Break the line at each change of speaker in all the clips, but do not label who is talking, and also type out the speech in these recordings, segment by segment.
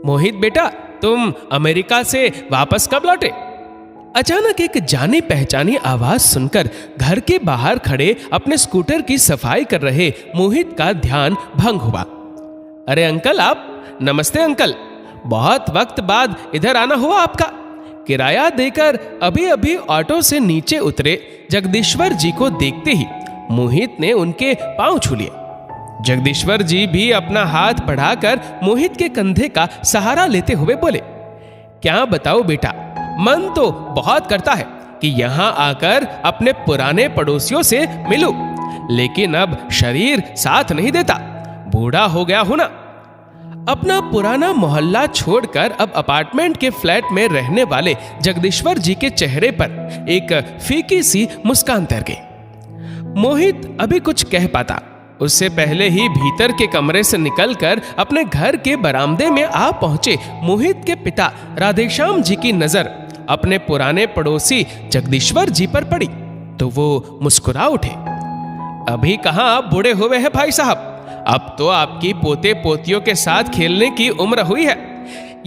मोहित बेटा, तुम अमेरिका से वापस कब लौटे? अचानक एक जानी पहचानी आवाज सुनकर घर के बाहर खड़े अपने स्कूटर की सफाई कर रहे मोहित का ध्यान भंग हुआ। अरे अंकल आप, नमस्ते अंकल, बहुत वक्त बाद इधर आना हुआ आपका। किराया देकर अभी अभी ऑटो से नीचे उतरे जगदीश्वर जी को देखते ही मोहित ने उनके पांव छू लिए। जगदीश्वर जी भी अपना हाथ बढ़ाकर मोहित के कंधे का सहारा लेते हुए बोले, क्या बताओ बेटा, मन तो बहुत करता है कि यहाँ आकर अपने पुराने पड़ोसियों से मिलूं, लेकिन अब शरीर साथ नहीं देता, बूढ़ा हो गया हूं ना। अपना पुराना मोहल्ला छोड़कर अब अपार्टमेंट के फ्लैट में रहने वाले जगदीश्वर जी के चेहरे पर एक फीकी सी मुस्कान तैर गई। मोहित अभी कुछ कह पाता उससे पहले ही भीतर के कमरे से निकलकर अपने घर के बरामदे में आ पहुंचे मोहित के पिता राधेश्याम जी की नजर अपने पुराने पड़ोसी जगदीश्वर जी पर पड़ी तो वो मुस्कुरा उठे। अभी कहां आप बूढ़े हुए हैं भाई साहब, अब तो आपकी पोते पोतियों के साथ खेलने की उम्र हुई है।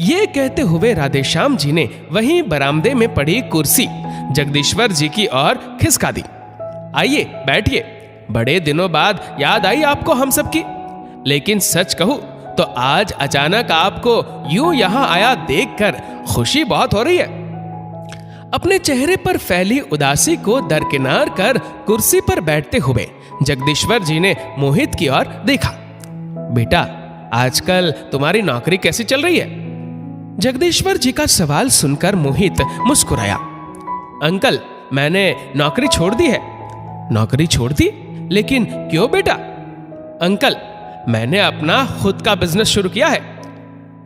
ये कहते हुए राधेश्याम जी ने वहीं बरामदे में पड़ी कुर्सी जगदीश्वर जी की ओर खिसका दी। आइए बैठिए, बड़े दिनों बाद याद आई आपको हम सबकी। लेकिन सच कहूं तो आज अचानक आपको यूं यहां आया देखकर खुशी बहुत हो रही है। अपने चेहरे पर फैली उदासी को दरकिनार कर कुर्सी पर बैठते हुए जगदीश्वर जी ने मोहित की ओर देखा। बेटा, आजकल तुम्हारी नौकरी कैसी चल रही है? जगदीश्वर जी का सवाल सुनकर मोहित मुस्कुराया। अंकल, मैंने नौकरी छोड़ दी है। नौकरी छोड़ दी? लेकिन क्यों बेटा? अंकल, मैंने अपना खुद का बिजनेस शुरू किया है।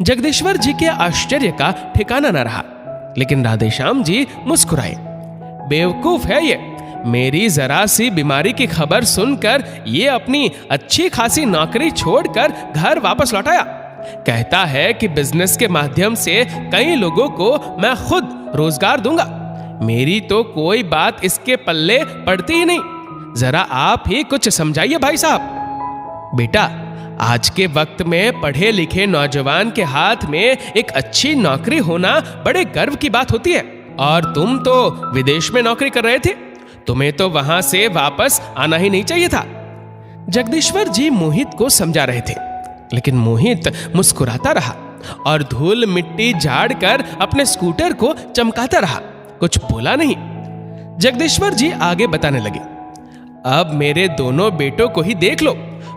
जगदीश्वर जी के आश्चर्य का ठिकाना न रहा, लेकिन राधेश्याम जी मुस्कुराए। बेवकूफ है ये, मेरी जरा सी बीमारी की खबर सुनकर ये अपनी अच्छी खासी नौकरी छोड़कर घर वापस लौट आया। कहता है कि बिजनेस के माध्यम से कई लोगों को मैं खुद रोजगार दूंगा। मेरी तो कोई बात इसके पल्ले पड़ती ही नहीं। जरा आप ही कुछ समझाइए भाई साहब। बेटा, आज के वक्त में पढ़े लिखे नौजवान के हाथ में एक अच्छी नौकरी होना बड़े गर्व की बात होती है। और तुम तो विदेश में नौकरी कर रहे थे, तुम्हें तो वहां से वापस आना ही नहीं चाहिए था। जगदीश्वर जी मोहित को समझा रहे थे, लेकिन मोहित मुस्कुराता रहा और धूल मिट्टी झाड़कर अपने स्कूटर को चमकाता रहा, कुछ बोला नहीं। जगदीश्वर जी आगे बताने लगे, अब मेरे दोनों बेटों को ही देख लो,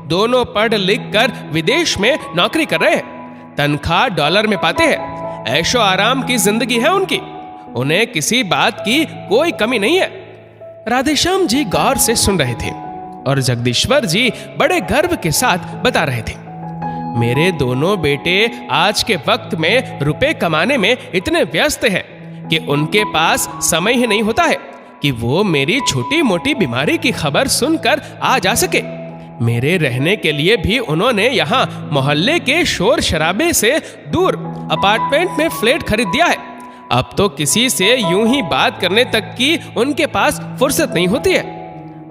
दोनों पढ़ लिख कर विदेश में नौकरी कर रहे हैं, तनख्वाह डॉलर में पाते हैं, ऐशो आराम की जिंदगी है उनकी, उन्हें किसी बात की कोई कमी नहीं है। राधेश्याम जी गौर से सुन रहे थे और जगदीश्वर जी बड़े गर्व के साथ बता रहे थे, मेरे दोनों बेटे आज के वक्त में रुपए कमाने में इतने व्यस्त हैं कि उनके पास समय ही नहीं होता है कि वो मेरी छोटी मोटी बीमारी की खबर सुनकर आ जा सके। मेरे रहने के लिए भी उन्होंने यहाँ मोहल्ले के शोर शराबे से दूर अपार्टमेंट में फ्लैट खरीद दिया है। अब तो किसी से यूं ही बात करने तक की उनके पास फुर्सत नहीं होती है।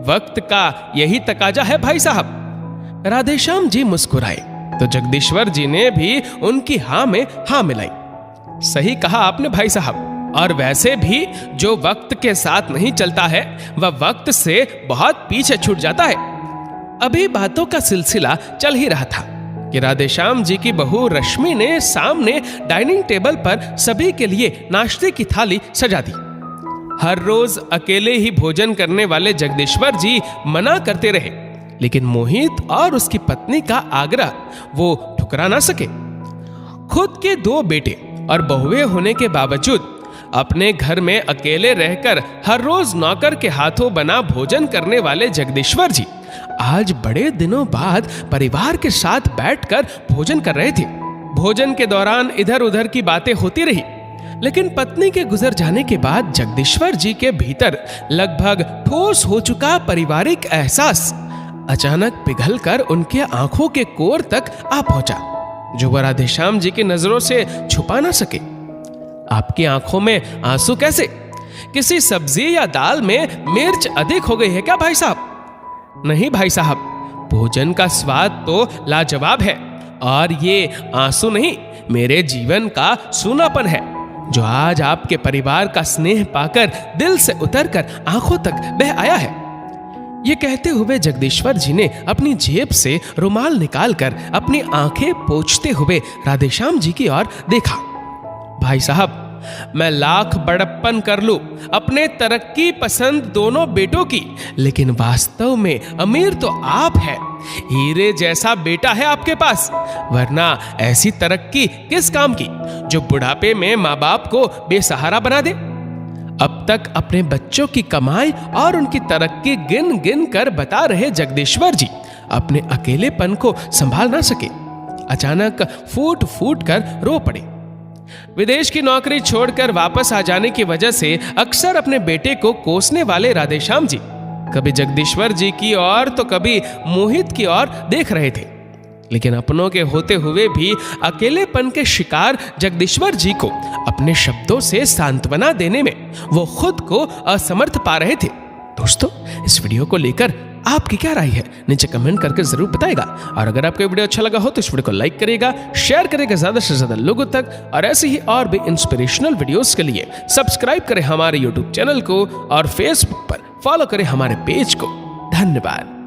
वक्त का यही तकाजा है भाई साहब। राधेश्याम जी मुस्कुराए तो जगदीश्वर जी ने भी उनकी हाँ में हाँ मिलाई। सही कहा आपने भाई साहब, और वैसे भी जो वक्त के साथ नहीं चलता है वह वक्त से बहुत पीछे छूट जाता है। अभी बातों का सिलसिला चल ही रहा था कि राधेश्याम जी की बहू रश्मि ने सामने डाइनिंग टेबल पर सभी के लिए नाश्ते की थाली सजा दी। हर रोज अकेले ही भोजन करने वाले जगदीश्वर जी मना करते रहे, लेकिन मोहित और उसकी पत्नी का आग्रह वो ठुकरा ना सके। खुद के 2 बेटे और बहुएं होने के बावजूद अपने घर में अकेले रहकर हर रोज नौकर के हाथों बना भोजन करने वाले जगदीश्वर जी आज बड़े दिनों बाद परिवार के साथ बैठकर भोजन कर रहे थे। भोजन के दौरान इधर उधर की बातें होती रही, लेकिन पत्नी के गुजर जाने के बाद जगदीश्वर जी के भीतर लगभग ठोस हो चुका पारिवारिक एहसास अचानक पिघलकर उनके आंखों के कोर तक आ पहुंचा, जो वह राधेश्याम जी की नजरों से छुपा ना सके। आपकी आंखों में आंसू कैसे? किसी सब्जी या दाल में मिर्च अधिक हो गई है क्या भाई साहब? नहीं भाई साहब, भोजन का स्वाद तो लाजवाब है, और ये आंसू नहीं, मेरे जीवन का सूनापन है जो आज आपके परिवार का स्नेह पाकर दिल से उतरकर आंखों तक बह आया है। ये कहते हुए जगदीश्वर जी ने अपनी जेब से रुमाल निकालकर अपनी आंखें पोंछते हुए राधेश्याम जी की ओर देखा। भाई साहब, मैं लाख बड़प्पन कर लूं अपने तरक्की पसंद दोनों बेटों की, लेकिन वास्तव में अमीर तो आप हैं। हीरे जैसा बेटा है आपके पास, वरना ऐसी तरक्की किस काम की जो बुढ़ापे में माँ बाप को बेसहारा बना दे। अब तक अपने बच्चों की कमाई और उनकी तरक्की गिन गिन कर बता रहे जगदीश्वर जी अपने अकेलेपन को संभाल ना सके। अचानक फूट फूट कर रो पड़े। विदेश की नौकरी छोड़कर वापस आ जाने की वजह से अक्सर अपने बेटे को कोसने वाले राधेश्याम जी कभी जगदीश्वर जी की ओर तो कभी मोहित की ओर देख रहे थे, लेकिन अपनों के होते हुए भी अकेलेपन के शिकार जगदीश्वर जी को अपने शब्दों से सांत्वना देने में वो खुद को असमर्थ पा रहे थे। दोस्तों, इस वीडियो को लेकर आपकी क्या राय है नीचे कमेंट करके जरूर बताएगा। और अगर आपको वीडियो अच्छा लगा हो तो इस वीडियो को लाइक करेगा, शेयर करेगा ज्यादा से ज्यादा लोगों तक, और ऐसे ही और भी इंस्पिरेशनल वीडियोस के लिए सब्सक्राइब करें हमारे यूट्यूब चैनल को और फेसबुक पर फॉलो करें हमारे पेज को। धन्यवाद।